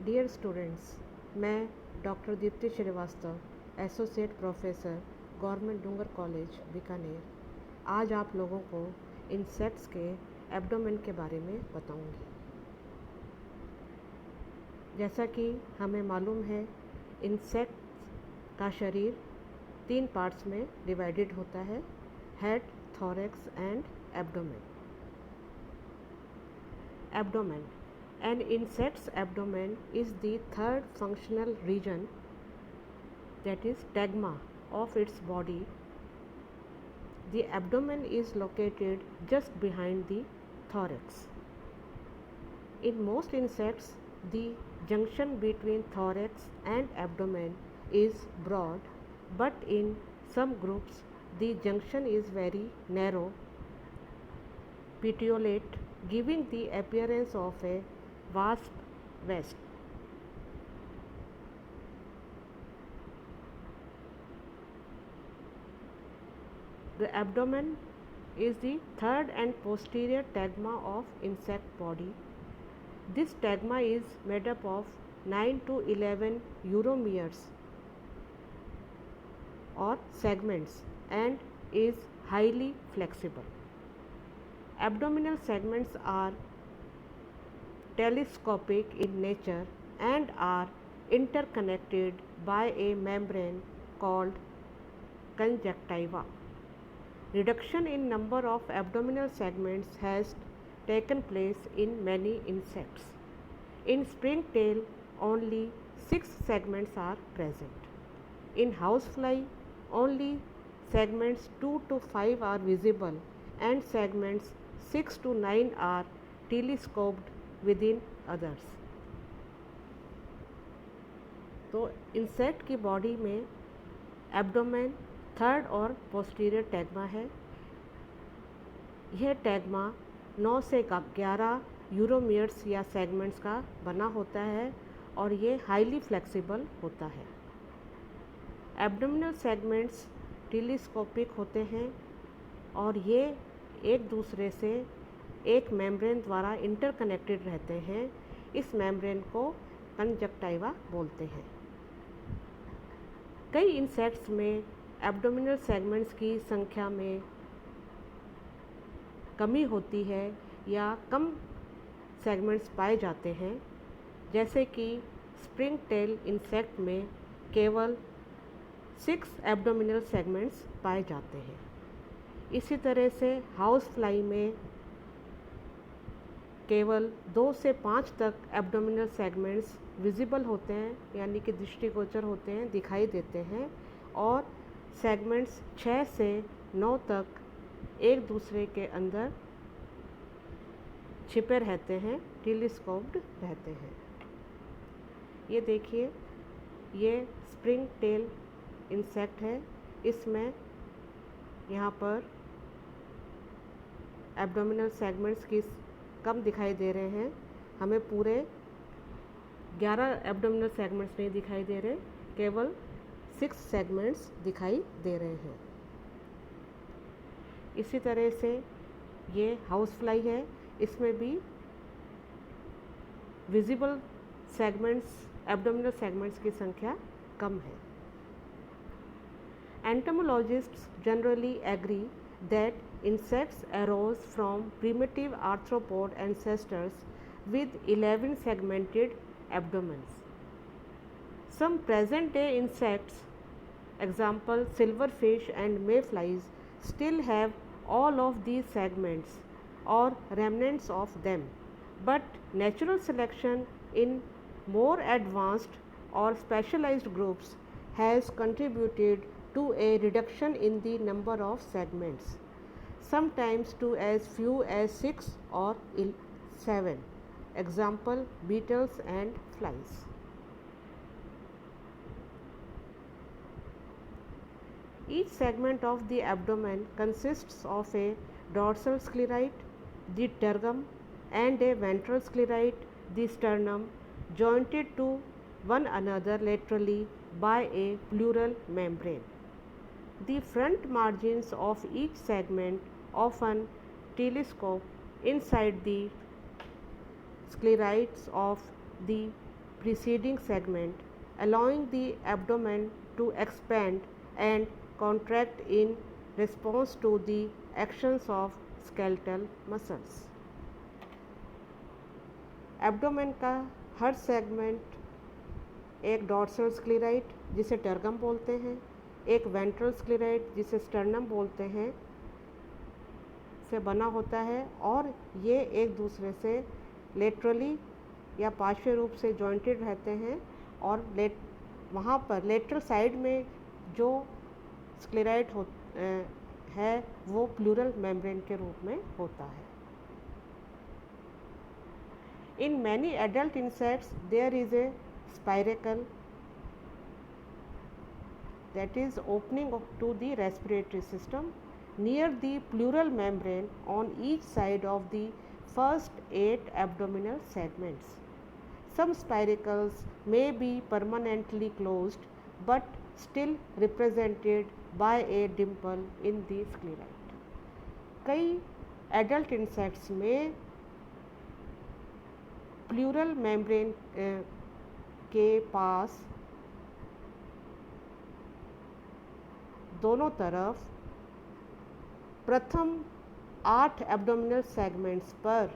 Dear students, मैं doctor Deepti Srivastava, associate professor, government Dungar college Bikaner, आज आप लोगों को इंसेक्ट्स के एब्डोमेन के बारे में बताऊंगी। जैसा कि हमें मालूम है, इंसेक्ट्स का शरीर 3 पार्ट्स में डिवाइडेड होता है: head, thorax and abdomen. Abdomen. An insect's abdomen is the third functional region, that is stegma, of its body. The abdomen is located just behind the thorax. In most insects, the junction between thorax and abdomen is broad, but in some groups the junction is very narrow, petiolate, giving the appearance of a wasp vest. The abdomen is the third and posterior stegma of insect body. This stegma is made up of 9 to 11 uromeres or segments and is highly flexible. Abdominal segments are telescopic in nature and are interconnected by a membrane called conjunctiva. Reduction in number of abdominal segments has taken place in many insects. In springtail, only 6 segments are present. In housefly, only segments 2 to 5 are visible and segments 6 to 9 are telescoped within others. तो insect की body में abdomen third और posterior टैग्मा है। यह टैग्मा 9 से 11 यूरोमियर्स या segments का बना होता है और ये हाईली फ्लेक्सिबल होता है। एब्डोमिनल सेगमेंट्स टेलीस्कोपिक होते हैं और ये एक दूसरे से एक मेम्ब्रेन द्वारा इंटरकनेक्टेड रहते हैं। इस मेम्ब्रेन को कंजक्टाइवा बोलते हैं। कई इंसेक्ट्स में एब्डोमिनल सेगमेंट्स की संख्या में कमी होती है या कम सेगमेंट्स पाए जाते हैं, जैसे कि स्प्रिंग टेल इंसेक्ट में केवल 6 एब्डोमिनल सेगमेंट्स पाए जाते हैं। इसी तरह से हाउस फ्लाई में केवल 2 से 5 तक एब्डोमिनल सेगमेंट्स विजिबल होते हैं, यानी कि दृष्टिगोचर होते हैं, दिखाई देते हैं, और सेगमेंट्स 6 से 9 तक एक दूसरे के अंदर छिपे रहते हैं, टेलीस्कोप्ड रहते हैं। ये देखिए, ये स्प्रिंग टेल इंसेक्ट है। इसमें यहाँ पर एब्डोमिनल सेगमेंट्स की कम दिखाई दे रहे हैं। हमें पूरे 11 एब्डोमिनल सेगमेंट्स नहीं दिखाई दे रहे, केवल 6 सेगमेंट्स दिखाई दे रहे हैं। इसी तरह से ये हाउस फ्लाई है। इसमें भी विजिबल सेगमेंट्स, एब्डोमिनल सेगमेंट्स की संख्या कम है। Entomologists generally agree that insects arose from primitive arthropod ancestors with 11 segmented abdomens. Some present-day insects, example silverfish and mayflies, still have all of these segments or remnants of them, but natural selection in more advanced or specialized groups has contributed to a reduction in the number of segments, sometimes to as few as 6 or 7. Example, beetles and flies. Each segment of the abdomen consists of a dorsal scleroid, the tergum, and a ventral scleroid, the sternum, jointed to one another laterally by a pleural membrane. The front margins of each segment often telescope inside the scleroids of the preceding segment, allowing the abdomen to expand and contract in response to the actions of skeletal muscles. Abdomen का हर segment एक dorsal sclereid जिसे tergum बोलते हैं, एक ventral sclereid जिसे sternum बोलते हैं से बना होता है और ये एक दूसरे से लेटरली या पार्श्व रूप से जॉइंटेड रहते हैं और वहाँ पर लेटरल साइड में जो स्क्लेराइड है वो प्लूरल मेम्ब्रेन के रूप में होता है. In many adult insects there is a spiracle, that is opening to the respiratory system near the pleural membrane on each side of the first 8 abdominal segments. Some spiracles may be permanently closed but still represented by a dimple in the sclerae. कई adult insects में pleural membrane के पास दोनों तरफ प्रथम 8 abdominal segments पर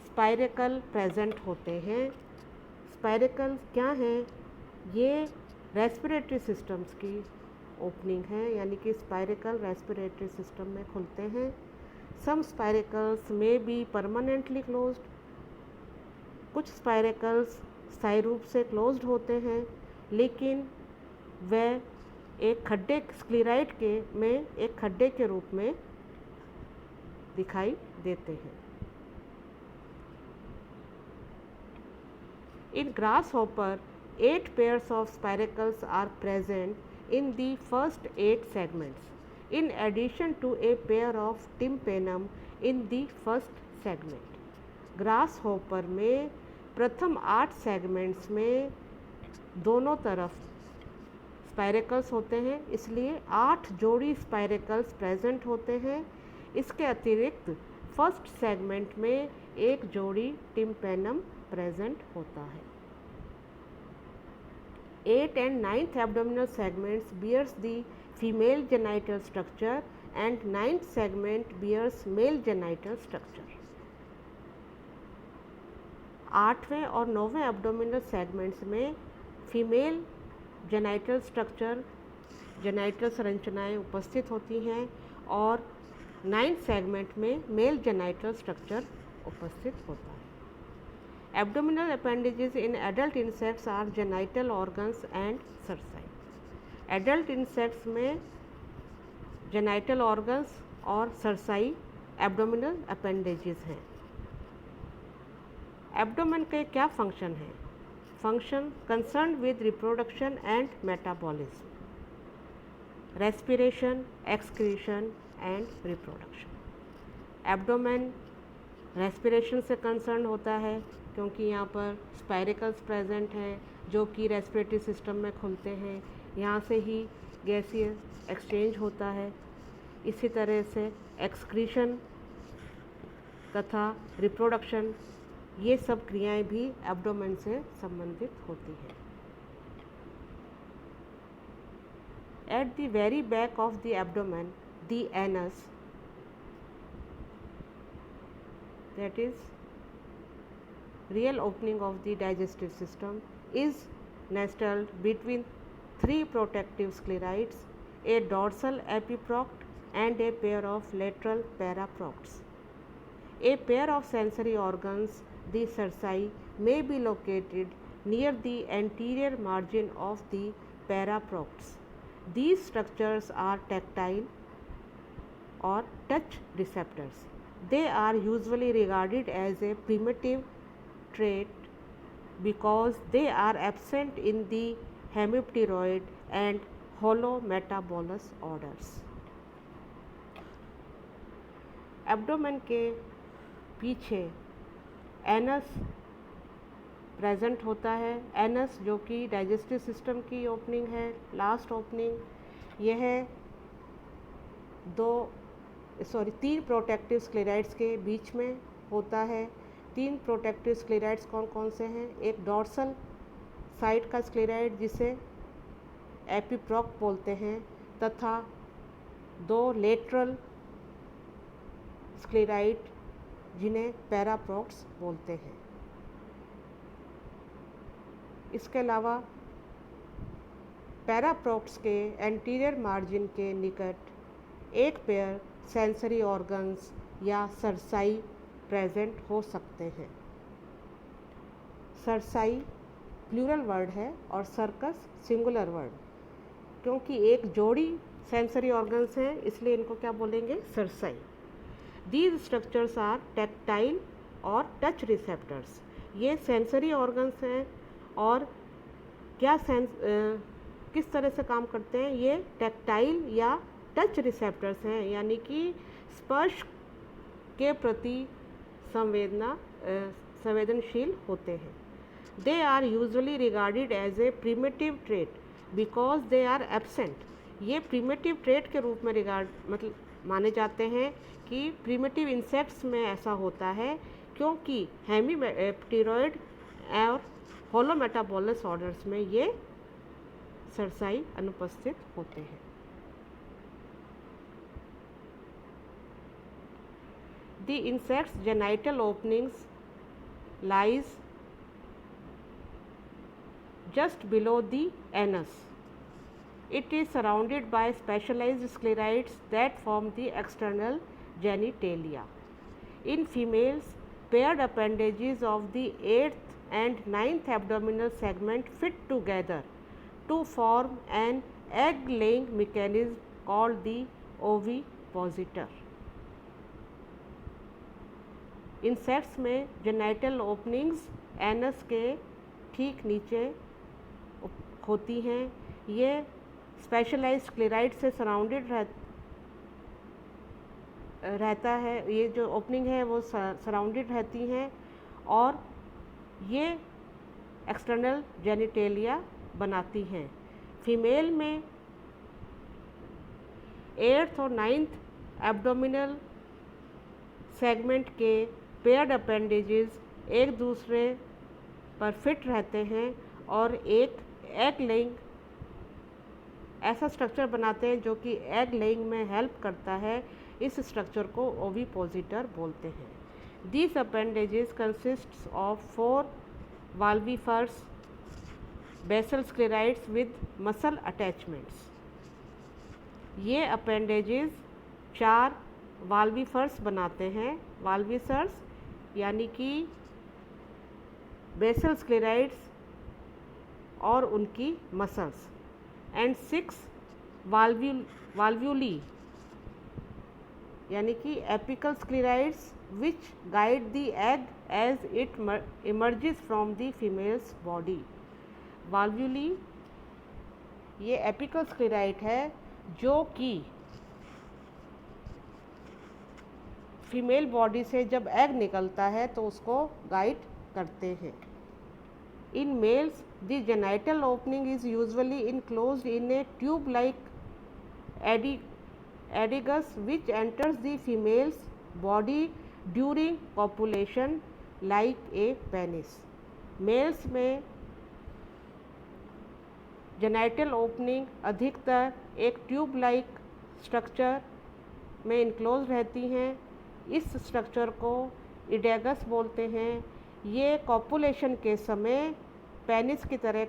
spiracle present होते हैं. Spiracle क्या हैं? ये रेस्पिरेटरी सिस्टम्स की ओपनिंग है, यानी कि स्पाइरेकल रेस्पिरेटरी सिस्टम में खुलते हैं. सम स्पाइरेकल्स में बी परमानेंटली क्लोज्ड, कुछ स्पाइरेकल्स स्थायी रूप से क्लोज्ड होते हैं लेकिन वह एक खड्डे स्क्लेराइड के में एक खड्डे के रूप में दिखाई देते हैं. इन grasshopper 8 pairs of spiracles are present in the first 8 segments, in addition to a pair of tympanum in the first segment. Grasshopper में प्रथम 8 सेगमेंट्स में दोनों तरफ स्पाइरेकल्स होते हैं, इसलिए 8 जोड़ी स्पाइरेकल्स प्रेजेंट होते हैं. इसके अतिरिक्त फर्स्ट सेगमेंट में एक जोड़ी टिम्पेनम प्रेजेंट होता है. 8th and 9th abdominal segments bears the female genital structure and 9th segment bears male genital structure. 8वें और 9वें एब्डोमिनल सेगमेंट्स में फीमेल जेनाइटल स्ट्रक्चर, जेनाइटल संरचनाएं उपस्थित होती हैं और 9th सेगमेंट में मेल जेनाइटल स्ट्रक्चर उपस्थित होता है. Abdominal appendages in adult insects are genital organs and cerci. Adult insects में जेनाइटल ऑर्गन्स और सर्साई एब्डोमिनल अपेंडेजेस हैं. एब्डोमेन के क्या फंक्शन हैं? Function concern with reproduction and metabolism, respiration, excretion and reproduction. Abdomen respiration से concern होता है क्योंकि यहाँ पर स्पाइरेकल्स प्रेजेंट हैं जो कि रेस्पिरेटरी सिस्टम में खुलते हैं, यहाँ से ही गैसीय एक्सचेंज होता है. इसी तरह से एक्सक्रीशन तथा रिप्रोडक्शन, ये सब क्रियाएं भी एब्डोमेन से संबंधित होती हैं. At the very back of the abdomen the anus, that is real opening of the digestive system, is nestled between 3 protective sclerites, a dorsal epiproct and a pair of lateral paraprocts. A pair of sensory organs, the cerci, may be located near the anterior margin of the paraprocts. These structures are tactile or touch receptors. They are usually regarded as a primitive trait because they are absent in the hemipteroid and holometabolous orders. Abdomen के पीछे anus present होता है. Anus जो कि digestive system की opening है, last opening, यह 3 protective sclereids के बीच में होता है तीन प्रोटेक्टिव स्क्लेराइड्स कौन कौन से हैं? एक डॉर्सल साइड का स्क्लेराइड जिसे एपिप्रॉक बोलते हैं, तथा दो लेटरल स्क्लेराइड जिन्हें पैराप्रॉक्स बोलते हैं। इसके अलावा पैराप्रॉक्स के एंटीरियर मार्जिन के निकट एक पेयर सेंसरी ऑर्गन्स या सरसाई प्रेजेंट हो सकते हैं। सरसाई प्लूरल वर्ड है और सर्कस सिंगुलर वर्ड, क्योंकि एक जोड़ी सेंसरी ऑर्गन्स हैं इसलिए इनको क्या बोलेंगे? सरसाई। दीज स्ट्रक्चर्स आर टैक्टाइल और टच रिसेप्टर्स। ये सेंसरी ऑर्गन्स हैं और क्या किस तरह से काम करते हैं? ये टैक्टाइल या टच रिसेप्टर्स हैं, यानी कि स्पर्श के प्रति संवेदनशील होते हैं। They are usually regarded as a primitive trait because they are absent. ये प्रिमिटिव ट्रेट के रूप में माने जाते हैं कि प्रिमिटिव इंसेक्ट्स में ऐसा होता है, क्योंकि हेमीप्टेरॉइड और होलोमेटाबोलस ऑर्डर्स में ये सरसाई अनुपस्थित होते हैं। The insect's genital openings lies just below the anus. It is surrounded by specialized sclerites that form the external genitalia. In females, paired appendages of the 8th and 9th abdominal segment fit together to form an egg-laying mechanism called the ovipositor. Insects में genital openings anus के ठीक नीचे होती हैं। ये specialised sclereid से surrounded रहता है। ये जो ओपनिंग है वो सराउंडेड रहती हैं और ये एक्सटर्नल जेनिटेलिया बनाती हैं। फीमेल में 8th और 9th एब्डोमिनल सेगमेंट के पेयर्ड अपेंडेजेस एक दूसरे पर फिट रहते हैं और एक एग लेइंग ऐसा स्ट्रक्चर बनाते हैं जो कि एग लेइंग में हेल्प करता है। इस स्ट्रक्चर को ओविपोजिटर बोलते हैं। These appendages consist of 4 valvifers basal sclerites with muscle attachments. ये अपेंडेजेस 4 वाल्विफर्स बनाते हैं। वाल्विफर्स यानी कि बेसल स्क्लेराइड्स और उनकी मसल्स, एंड 6 वाल्व्यूली यानी कि apical sclerites which guide the egg as it emerges from the female's body. Valvulae ये एपिकल स्क्लेराइड है जो कि फीमेल बॉडी से जब एग निकलता है तो उसको गाइड करते हैं। In males the genital opening is usually enclosed in a tube like aedeagus which enters the female's body during copulation like a penis. Males में जेनाइटल ओपनिंग अधिकतर एक ट्यूब लाइक स्ट्रक्चर में इनक्लोज रहती हैं। इस structure को इडेगस बोलते हैं। ये कॉपुलेशन के समय पेनिस की तरह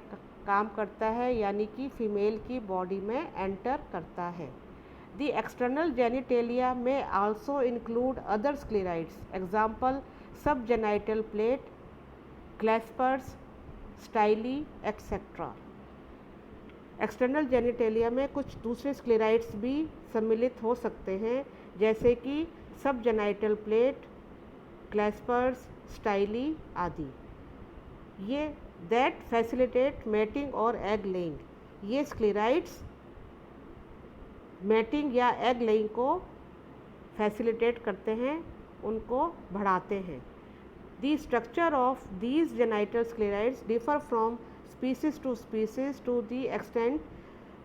काम करता है, यानी कि फीमेल की बॉडी में एंटर करता है। The external genitalia may also include other sclerites, example sub genital plate, claspers, styli etcetera. External genitalia में कुछ दूसरे स्क्लेराइड्स भी सम्मिलित हो सकते हैं, जैसे कि सब जेनाइटल प्लेट, क्लैस्पर्स, स्टाइली आदि। ये दैट फैसिलिटेट मैटिंग और एग लेइंग। ये स्क्लेराइड्स मैटिंग या एग लेइंग को फैसिलिटेट करते हैं, उनको बढ़ाते हैं। The structure of these genital sclereids differ from species to the extent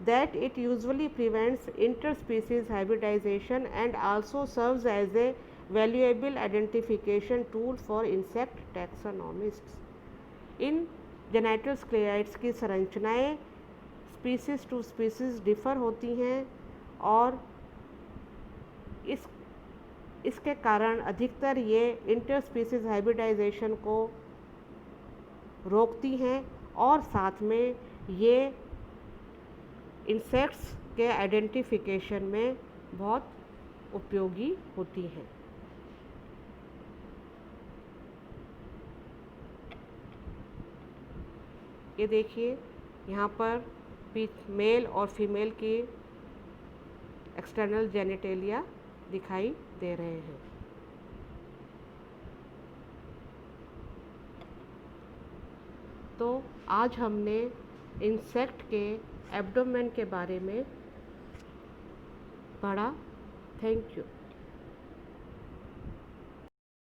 that it usually prevents interspecies hybridization and also serves as a valuable identification tool for insect taxonomists. इन जेनेटोस्क्लेराइड्स की संरचनाएं species to species differ होती हैं और इसके कारण अधिकतर ये इंटरस्पीसीज hybridisation को रोकती हैं और साथ में ये इंसेक्ट्स के आइडेंटिफिकेशन में बहुत उपयोगी होती हैं। ये देखिए यहाँ पर मेल और फीमेल की एक्सटर्नल जेनिटेलिया दिखाई दे रहे हैं। तो आज हमने इंसेक्ट के एब्डोमेन के बारे में पढ़ा। Thank you.